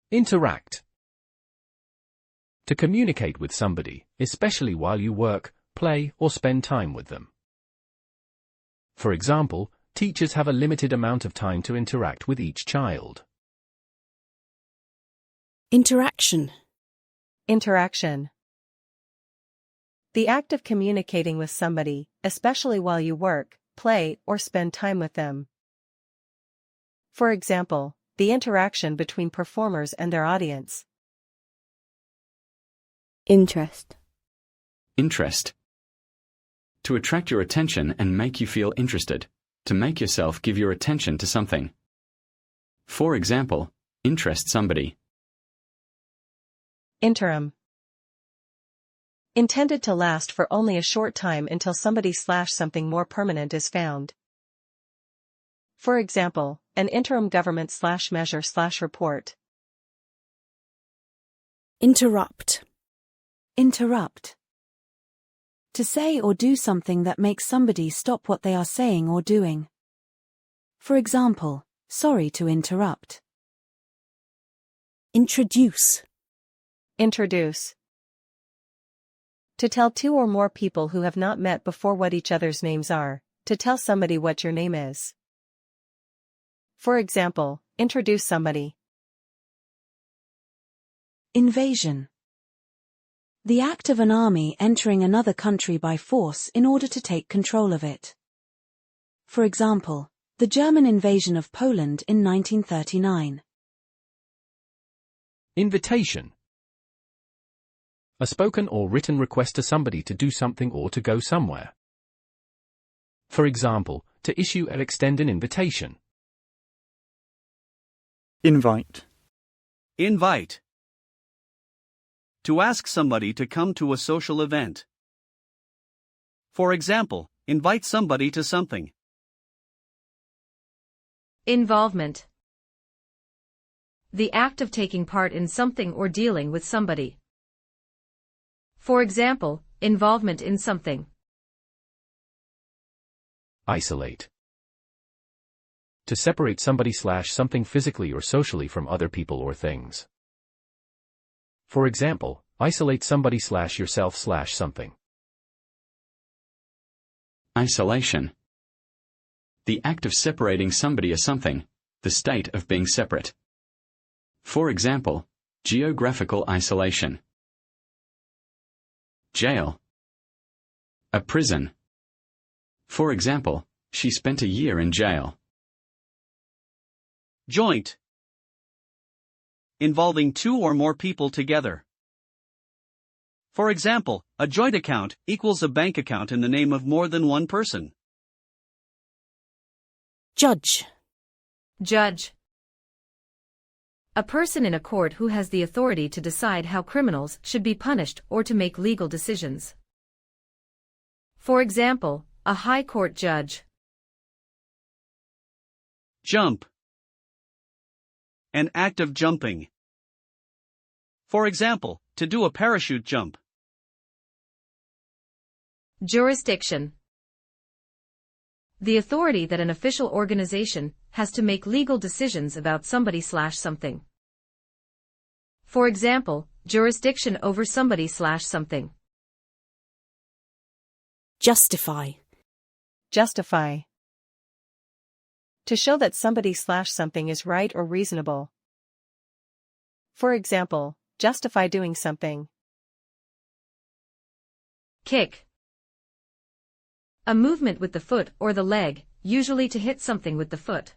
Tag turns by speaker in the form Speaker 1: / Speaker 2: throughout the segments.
Speaker 1: Interact. To communicate with somebody, especially while you work, play, or spend time with them. For example, teachers have a limited amount of time to interact with each child.
Speaker 2: Interaction.
Speaker 3: Interaction. The act of communicating with somebody, especially while you work, play, or spend time with them. For example, the interaction between performers and their audience.
Speaker 2: Interest.
Speaker 4: Interest. To attract your attention and make you feel interested. To make yourself give your attention to something. For example, interest somebody.
Speaker 3: Interim. Intended to last for only a short time until somebody/something more permanent is found. For example, an interim government/measure/report.
Speaker 2: Interrupt.
Speaker 5: Interrupt. To say or do something that makes somebody stop what they are saying or doing. For example, sorry to interrupt.
Speaker 2: Introduce.
Speaker 3: Introduce. To tell two or more people who have not met before what each other's names are. To tell somebody what your name is. For example, introduce somebody.
Speaker 5: Invasion. The act of an army entering another country by force in order to take control of it. For example, the German invasion of Poland in 1939.
Speaker 1: Invitation. A spoken or written request to somebody to do something or to go somewhere. For example, to issue or extend an invitation.
Speaker 6: Invite.
Speaker 7: Invite. To ask somebody to come to a social event. For example, invite somebody to something.
Speaker 8: Involvement. The act of taking part in something or dealing with somebody. For example, involvement in something.
Speaker 1: Isolate. To separate somebody/something physically or socially from other people or things. For example, isolate somebody/yourself/something.
Speaker 4: Isolation. The act of separating somebody or something, the state of being separate. For example, geographical isolation. Jail. A prison. For example, she spent a year in jail.
Speaker 7: Joint. Involving two or more people together. For example, a joint account equals a bank account in the name of more than one person.
Speaker 2: Judge.
Speaker 8: Judge. A person in a court who has the authority to decide how criminals should be punished or to make legal decisions. For example, a high court judge.
Speaker 7: Jump. An act of jumping. For example, to do a parachute jump.
Speaker 8: Jurisdiction. The authority that an official organization has to make legal decisions about somebody/something. For example, jurisdiction over somebody/something.
Speaker 2: Justify.
Speaker 3: Justify. To show that somebody/something is right or reasonable. For example, justify doing something.
Speaker 8: Kick. A movement with the foot or the leg, usually to hit something with the foot.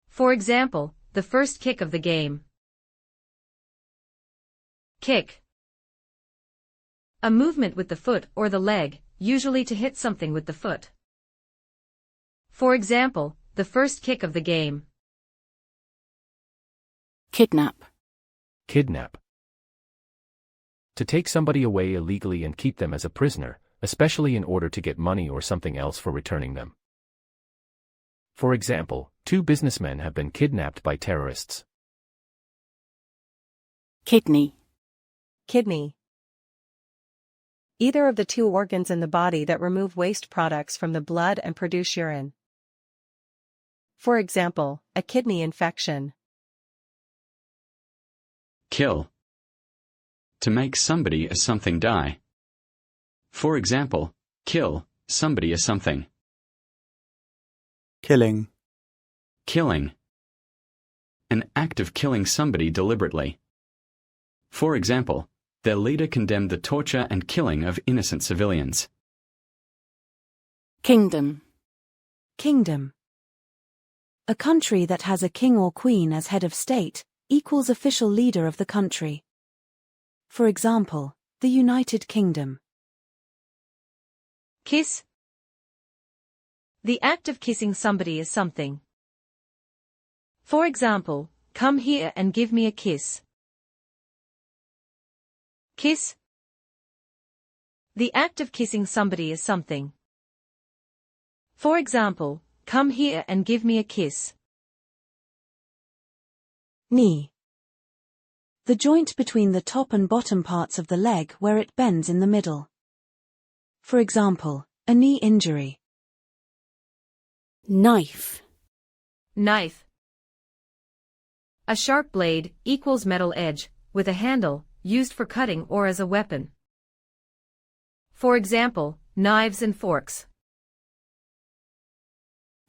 Speaker 8: For example, the first kick of the game. Kick. A movement with the foot or the leg, usually to hit something with the foot. For example, the first kick of the game.
Speaker 2: Kidnap.
Speaker 1: Kidnap. To take somebody away illegally and keep them as a prisoner, especially in order to get money or something else for returning them. For example, 2 businessmen have been kidnapped by terrorists.
Speaker 2: Kidney.
Speaker 3: Kidney. Either of the 2 organs in the body that remove waste products from the blood and produce urine. For example, a kidney infection.
Speaker 4: Kill. To make somebody or something die. For example, kill somebody or something.
Speaker 6: Killing.
Speaker 4: Killing. An act of killing somebody deliberately. For example, their leader condemned the torture and killing of innocent civilians.
Speaker 2: Kingdom.
Speaker 5: Kingdom. A country that has a king or queen as head of state equals official leader of the country. For example, the United Kingdom.
Speaker 8: Kiss. The act of kissing somebody is something. For example, come here and give me a kiss. Kiss. The act of kissing somebody is something. For example, come here and give me a kiss.
Speaker 5: Knee. The joint between the top and bottom parts of the leg where it bends in the middle. For example, a knee injury.
Speaker 2: Knife.
Speaker 8: Knife. A sharp blade equals metal edge, with a handle, used for cutting or as a weapon. For example, knives and forks.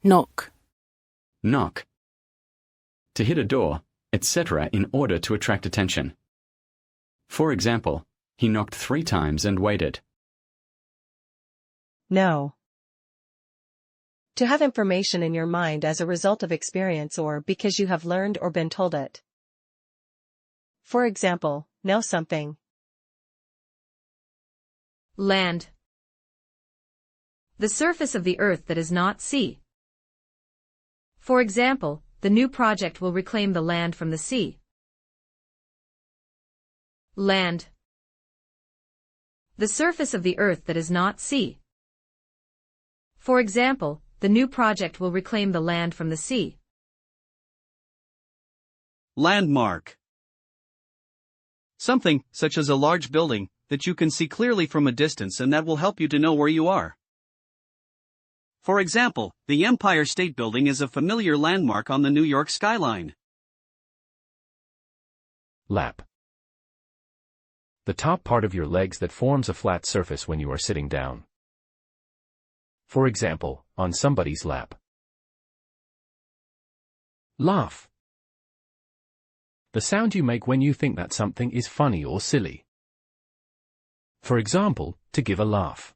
Speaker 2: Knock.
Speaker 4: Knock. To hit a door, etc. in order to attract attention. For example, he knocked 3 times and waited.
Speaker 3: No. To have information in your mind as a result of experience or because you have learned or been told it. For example, know something.
Speaker 8: Land. The surface of the earth that is not sea. For example, the new project will reclaim the land from the sea. Land. The surface of the earth that is not sea. For example, the new project will reclaim the land from the sea.
Speaker 7: Landmark. Something, such as a large building, that you can see clearly from a distance and that will help you to know where you are. For example, the Empire State Building is a familiar landmark on the New York skyline.
Speaker 1: Lap. The top part of your legs that forms a flat surface when you are sitting down. For example, on somebody's lap. Laugh. The sound you make when you think that something is funny or silly. For example, to give a laugh.